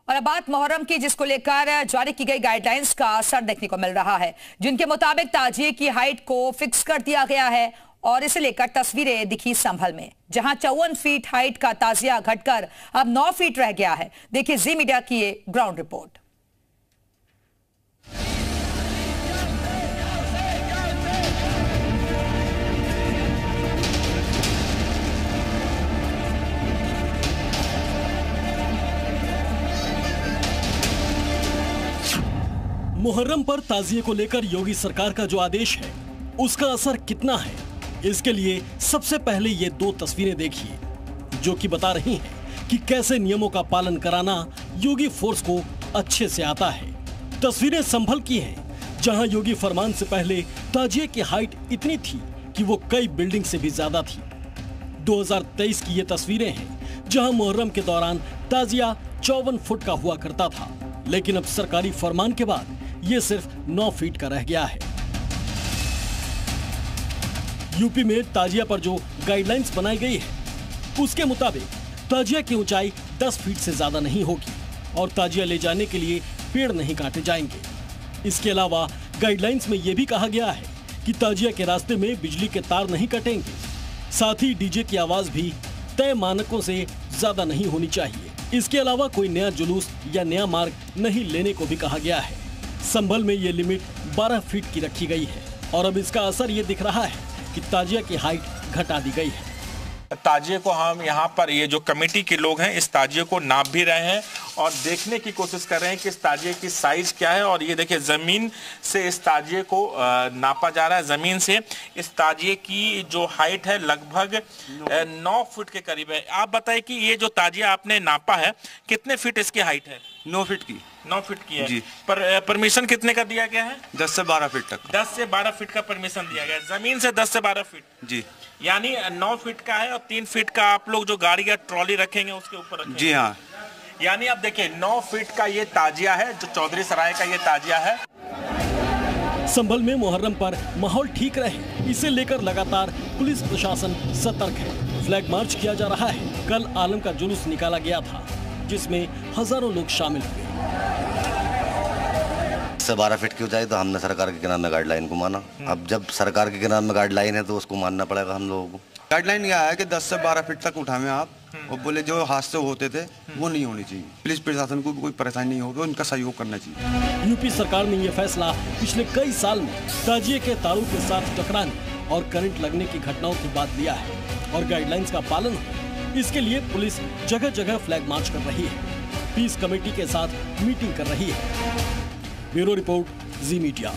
और अब बात मुहर्रम की, जिसको लेकर जारी की गई गाइडलाइंस का असर देखने को मिल रहा है, जिनके मुताबिक ताजिए की हाइट को फिक्स कर दिया गया है। और इसे लेकर तस्वीरें दिखी संभल में, जहां 54 फीट हाइट का ताजिया घटकर अब 9 फीट रह गया है। देखिए जी मीडिया की ये ग्राउंड रिपोर्ट। मुहर्रम पर ताजिए को लेकर योगी सरकार का जो आदेश है, उसका असर कितना है, इसके लिए सबसे पहले ये 2 तस्वीरें देखिए, जो कि बता रही हैं कि कैसे नियमों का पालन कराना योगी फोर्स को अच्छे से आता है। तस्वीरें संभल की हैं, जहां योगी फरमान से पहले ताजिए की हाइट इतनी थी कि वो कई बिल्डिंग से भी ज्यादा थी। 2023 की ये तस्वीरें हैं, जहां मुहर्रम के दौरान ताजिया 54 फुट का हुआ करता था, लेकिन अब सरकारी फरमान के बाद ये सिर्फ 9 फीट का रह गया है। यूपी में ताजिया पर जो गाइडलाइंस बनाई गई है, उसके मुताबिक ताजिया की ऊंचाई 10 फीट से ज्यादा नहीं होगी और ताजिया ले जाने के लिए पेड़ नहीं काटे जाएंगे। इसके अलावा गाइडलाइंस में यह भी कहा गया है कि ताजिया के रास्ते में बिजली के तार नहीं कटेंगे, साथ ही डीजे की आवाज भी तय मानकों से ज्यादा नहीं होनी चाहिए। इसके अलावा कोई नया जुलूस या नया मार्ग नहीं लेने को भी कहा गया है। संभल में ये लिमिट 12 फीट की रखी गई है और अब इसका असर ये दिख रहा है कि ताजिया की हाइट घटा दी गई है। ताजिए को हम यहाँ पर ये जो कमेटी के लोग हैं, इस ताजिए को नाप भी रहे हैं और देखने की कोशिश कर रहे हैं कि इस ताजिए की साइज क्या है। और ये देखिए, जमीन से इस ताजिए को नापा जा रहा है। जमीन से इस ताजिए की जो हाइट है लगभग 9 फुट के करीब है। आप बताइए कि ये जो ताजिया आपने नापा है, कितने फीट इसकी हाइट है? 9 फीट की। 9 फीट की है जी। पर परमिशन कितने का दिया गया है? 10 से 12 फीट तक। 10 से 12 फीट का परमिशन दिया गया है, जमीन से 10 से 12 फीट। जी, यानी 9 फीट का है और 3 फीट का आप लोग जो गाड़ी या ट्रॉली रखेंगे उसके ऊपर रखेंगे। जी हाँ। यानी अब देखिए, 9 फीट का ये ताजिया है, जो चौधरी सराय का ये ताजिया है। संभल में मुहर्रम पर माहौल ठीक रहे, इसे लेकर लगातार पुलिस प्रशासन सतर्क है। फ्लैग मार्च किया जा रहा है। कल आलम का जुलूस निकाला गया था, जिसमें हजारों लोग शामिल हुए। 12 फीट की ऊंचाई तो हमने सरकार के किनारे में गाइडलाइन को माना। अब जब सरकार के किनारे में गाइडलाइन है तो उसको मानना पड़ेगा हम लोगों को। गाइडलाइन यह है कि 10 से 12 फीट तक उठावें आप, और बोले जो हादसे होते थे वो नहीं होनी चाहिए। पुलिस प्रशासन को भी कोई परेशानी नहीं होगी, उनका सहयोग करना चाहिए। यूपी सरकार ने यह फैसला पिछले कई साल में ताजिए के तारों के साथ टकराने और करंट लगने की घटनाओं के बाद लिया है और गाइडलाइंस का पालन हो, इसके लिए पुलिस जगह जगह फ्लैग मार्च कर रही है, पीस कमेटी के साथ मीटिंग कर रही है। ब्यूरो रिपोर्ट, जी मीडिया।